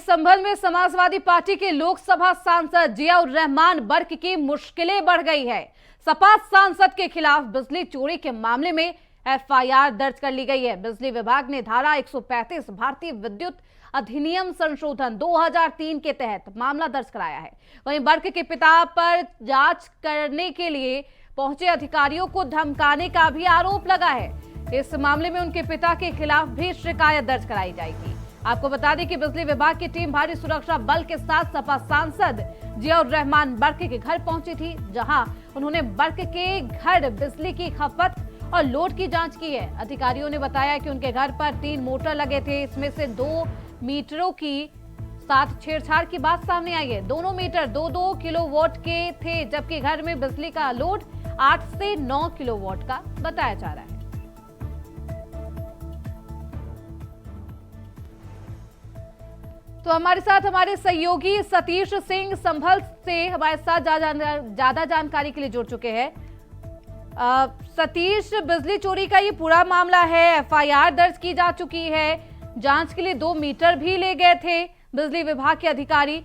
संभल में समाजवादी पार्टी के लोकसभा सांसद जियाउर रहमान बर्क की मुश्किलें बढ़ गई है। सपा सांसद के खिलाफ बिजली चोरी के मामले में एफआईआर दर्ज कर ली गई है। बिजली विभाग ने धारा 135 भारतीय विद्युत अधिनियम संशोधन 2003 के तहत मामला दर्ज कराया है। वहीं बर्क के पिता पर जांच करने के लिए पहुंचे अधिकारियों को धमकाने का भी आरोप लगा है। इस मामले में उनके पिता के खिलाफ भी शिकायत दर्ज कराई जाएगी। आपको बता दें कि बिजली विभाग की टीम भारी सुरक्षा बल के साथ सपा सांसद जियाउर रहमान बर्क के घर पहुंची थी, जहां उन्होंने बर्क के घर बिजली की खपत और लोड की जांच की है। अधिकारियों ने बताया कि उनके घर पर 3 मोटर लगे थे, इसमें से 2 मीटरों की साथ छेड़छाड़ की बात सामने आई है। दोनों मीटर 2-2 किलोवाट के थे, जबकि घर में बिजली का लोड 8 से 9 किलोवाट का बताया जा रहा है। तो हमारे साथ हमारे सहयोगी सतीश सिंह संभल से हमारे साथ ज्यादा जानकारी के लिए जुड़ चुके हैं। सतीश, बिजली चोरी का ये पूरा मामला है, एफआईआर दर्ज की जा चुकी है, जांच के लिए 2 मीटर भी ले गए थे बिजली विभाग के अधिकारी।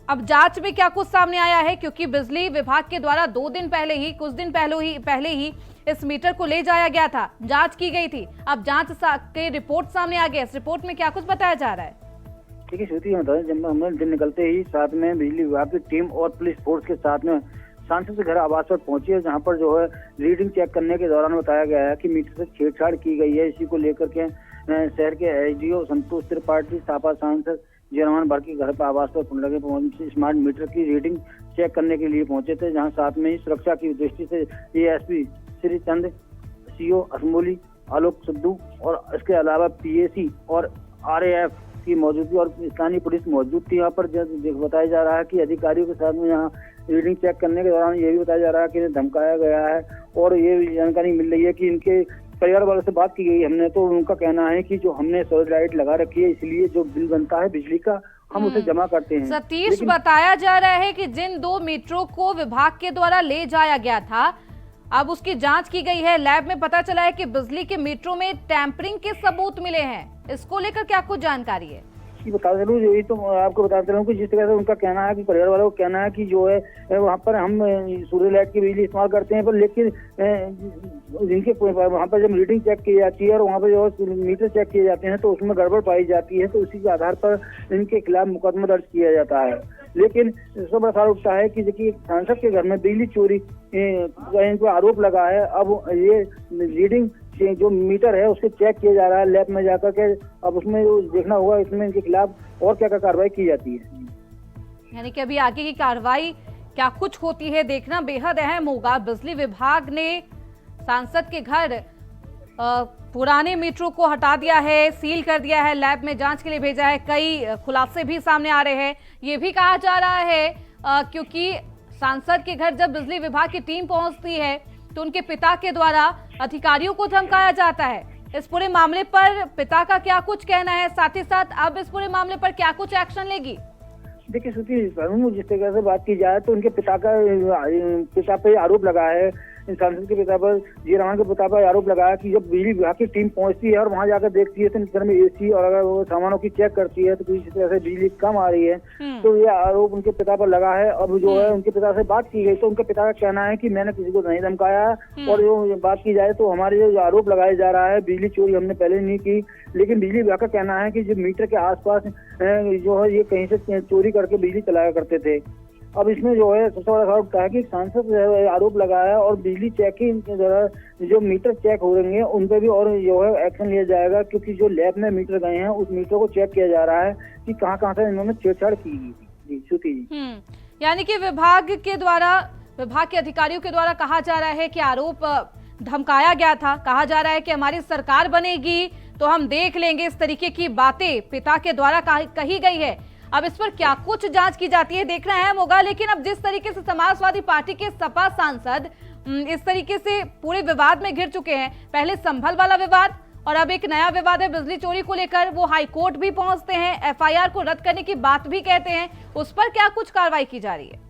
अब जांच में क्या कुछ सामने आया है, क्योंकि बिजली विभाग के द्वारा कुछ दिन पहले ही इस मीटर को ले जाया गया था, जांच की गई थी। अब जांच के रिपोर्ट सामने आ गया, इस रिपोर्ट में क्या कुछ बताया जा रहा है? देखिए श्रुति, जब हम दिन निकलते ही साथ में बिजली विभाग की टीम और पुलिस फोर्स के साथ में सांसद के घर आवास पर पहुंची है, जहां पर जो है रीडिंग चेक करने के दौरान बताया गया है कि मीटर से छेड़छाड़ की गई है। इसी को लेकर के शहर के एसडीओ संतोष त्रिपाठी सपा सांसद जियाउर रहमान बर्क के घर पर आवास पर लगे स्मार्ट मीटर की रीडिंग चेक करने के लिए पहुंचे थे, जहाँ साथ में ही सुरक्षा की दृष्टि से एएसपी श्री चंद, सीओ असमोली, आलोक सिद्धू और इसके अलावा पीएसी और आरएएफ की मौजूदगी और स्थानीय पुलिस मौजूद थी। यहाँ पर बताया जा रहा है कि अधिकारियों के साथ में यहाँ रीडिंग चेक करने के दौरान ये भी बताया जा रहा है कि इन्हें धमकाया गया है, और ये जानकारी मिल रही है कि इनके परिवार वालों से बात की गई हमने, तो उनका कहना है कि जो हमने सोलर लाइट लगा रखी है, इसलिए जो बिल बनता है बिजली का हम उसे जमा करते हैं। सतीश, बताया जा रहा है कि जिन 2 मीटरों को विभाग के द्वारा ले जाया गया था, अब उसकी जांच की गई है। लैब में पता चला है कि बिजली के मीटरों में टैंपरिंग के सबूत मिले हैं। इसको लेकर क्या कुछ जानकारी है? बता चलूँ, यही तो आपको बताते रहूँ कि जिस तरह से उनका कहना है कि परिवार वालों का कहना है कि जो है वहाँ पर हम सूर्य लाइट की बिजली इस्तेमाल करते हैं, पर लेकिन जिनके वहाँ पर जब रीडिंग चेक की जाती है और वहाँ पर जो मीटर चेक किए जाते हैं तो उसमें गड़बड़ पाई जाती है, तो उसी के आधार पर इनके खिलाफ मुकदमा दर्ज किया जाता है। लेकिन इसका बड़ा सवाल उठता है कि देखिए सांसद के घर में बिजली चोरी का इनको आरोप लगा है। अब ये रीडिंग जो मीटर है उसके चेक किया जा रहा है लैब में जाकर के, अब उसमें देखना होगा इसमें इनके खिलाफ और क्या क्या कार्रवाई की जाती है। यानी कि अभी आगे की कार्रवाई क्या कुछ होती है देखना बेहद अहम होगा। बिजली विभाग ने सांसद के घर पुराने मीटरों को हटा दिया है, सील कर दिया है, लैब में जांच के लिए भेजा है। कई खुलासे भी सामने आ रहे हैं। ये भी कहा जा रहा है क्योंकि सांसद के घर जब बिजली विभाग की टीम पहुंचती है तो उनके पिता के द्वारा अधिकारियों को धमकाया जाता है। इस पूरे मामले पर पिता का क्या कुछ कहना है, साथ ही साथ अब इस पूरे मामले पर क्या कुछ एक्शन लेगी? देखिए श्रुति, जिस तरह से बात की जाए तो उनके पिता पे आरोप लगा है, सांसद के पिता पर, जियाउर रहमान के पिता पर आरोप लगाया कि जब बिजली विभाग की टीम पहुंचती है और वहां जाकर देखती है तो घर में एसी और अगर वो सामानों की चेक करती है तो किसी तरह से बिजली कम आ रही है, तो ये आरोप उनके पिता पर लगा है। अब जो है उनके पिता से बात की गई तो उनके पिता का कहना है कि मैंने किसी को नहीं धमकाया, और जो बात की जाए तो हमारे जो आरोप लगाया जा रहा है बिजली चोरी हमने पहले नहीं की, लेकिन बिजली विभाग का कहना है कि जो मीटर के आसपास जो है ये कहीं से चोरी करके बिजली चलाया करते थे। अब इसमें जो है सबसे बड़ा सवाल उठता है कि सांसद आरोप लगाया और बिजली चेकिंग के दौरान जो मीटर चेक हो रहे हैं उन पर भी और जो है एक्शन लिया जाएगा, क्योंकि जो लैब में मीटर गए हैं उस मीटर को चेक किया जा रहा है कि कहाँ कहाँ से इन्होंने छेड़छाड़ की गई थी। श्रुति जी, यानी कि विभाग के अधिकारियों के द्वारा कहा जा रहा है कि आरोप धमकाया गया था। कहा जा रहा है कि हमारी सरकार बनेगी तो हम देख लेंगे, इस तरीके की बातें पिता के द्वारा कही गई है। अब इस पर क्या कुछ जांच की जाती है देखना अहम होगा। लेकिन अब जिस तरीके से समाजवादी पार्टी के सपा सांसद इस तरीके से पूरे विवाद में घिर चुके हैं, पहले संभल वाला विवाद और अब एक नया विवाद है बिजली चोरी को लेकर, वो हाई कोर्ट भी पहुंचते हैं, एफआईआर को रद्द करने की बात भी कहते हैं, उस पर क्या कुछ कार्रवाई की जा रही है?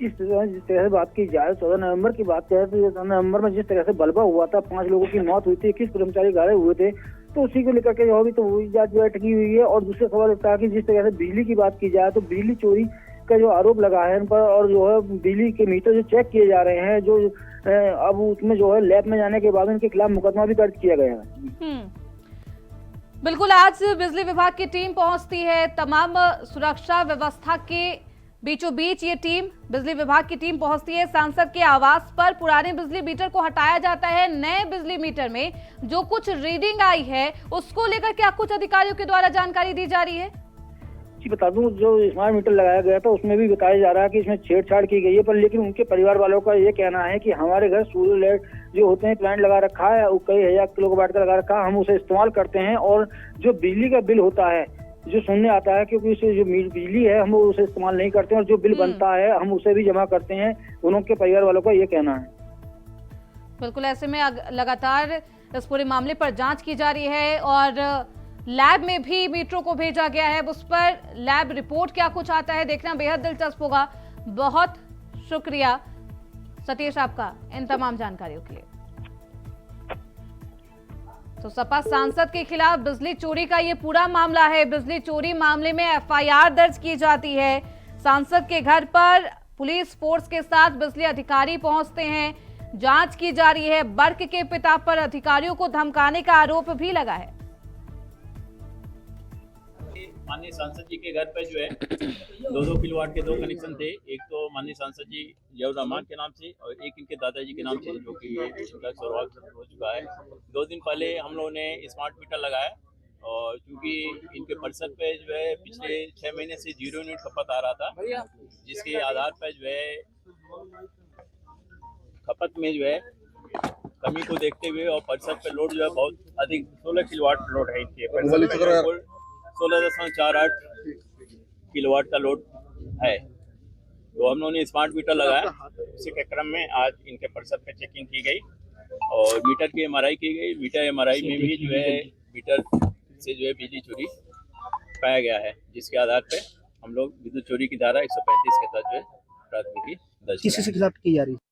जिस तरह से बात की जाए 14 नवंबर की बात करें तो 14 नवंबर में जिस तरह से बलवा हुआ था, 5 लोगों की मौत हुई थी, 21 कर्मचारी घायल हुए थे, तो उसी को लेकर के जो अभी तो वही जांच बैठकी हुई है। और दूसरा सवाल उठता है कि जिस तरह से बिजली की बात की जाए तो बिजली चोरी का जो आरोप लगा है इन पर, और जो है बिजली के मीटर जो चेक किए जा रहे हैं, जो अब उसमें जो है लैब में जाने के बाद उनके खिलाफ मुकदमा भी दर्ज किया गया है। बिल्कुल, आज बिजली विभाग की टीम पहुंचती है। तमाम सुरक्षा व्यवस्था के बीचों बीच ये टीम, बिजली विभाग की टीम पहुंचती है सांसद के आवास पर। पुराने बिजली मीटर को हटाया जाता है। नए बिजली मीटर में जो कुछ रीडिंग आई है उसको लेकर क्या कुछ अधिकारियों के द्वारा जानकारी दी जा रही है? जी बता दूं, जो स्मार्ट मीटर लगाया गया था उसमें भी बताया जा रहा है कि इसमें छेड़छाड़ की गई है, पर लेकिन उनके परिवार वालों का ये कहना है कि हमारे घर सोलर लाइट जो होते हैं प्लांट लगा रखा है, वो कई हजार किलोवाट का लगा रखा है, हम उसे इस्तेमाल करते हैं। और जो बिजली का बिल होता है जो सुनने आता है, क्योंकि उसे जो बिजली है हम उसे इस्तेमाल नहीं करते हैं, और जो बिल बनता है हम उसे भी जमा करते हैं। उनके परिवार वालों का ये कहना है। बिल्कुल, ऐसे में लगातार इस पूरे मामले पर जांच की जा रही है और लैब में भी मीटरों को भेजा गया है। उस पर लैब रिपोर्ट क्या कुछ आता है देखना बेहद दिलचस्प होगा। बहुत शुक्रिया सतीश आपका इन तमाम जानकारियों के लिए। तो सपा सांसद के खिलाफ बिजली चोरी का ये पूरा मामला है। बिजली चोरी मामले में एफआईआर दर्ज की जाती है। सांसद के घर पर पुलिस फोर्स के साथ बिजली अधिकारी पहुंचते हैं। जांच की जा रही है। बर्क के पिता पर अधिकारियों को धमकाने का आरोप भी लगा है। माननीय सांसद जी के घर पे जो है 2-2 किलोवाट के 2 कनेक्शन थे। एक तो माननीय सांसद जी जियाउर रहमान के नाम से और एक इनके दादाजी के नाम से, जो कि इनका स्वर्गवास हो चुका है। 2 दिन पहले हम लोगों ने स्मार्ट मीटर लगाया और क्योंकि इनके परिसर पे जो है पिछले 6 महीने से 0 यूनिट खपत आ रहा था, जिसके आधार पर जो है खपत में जो है कमी को देखते हुए और परिसर पे लोड जो है बहुत अधिक 16 किलोवाट लोड है इनके परिसर में, 16.48 किलोवाट का लोड है। तो हम लोगों ने स्मार्ट मीटर लगाया। इसी के क्रम में आज इनके परिसर पे चेकिंग की गई और मीटर की एमआरआई की गई। मीटर एमआरआई में भी जो है मीटर से जो है बिजली चोरी पाया गया है, जिसके आधार पे हम लोग विद्युत चोरी की धारा 135 के तहत जो है प्राथमिकी दर्ज किसी के खिलाफ की जा रही है।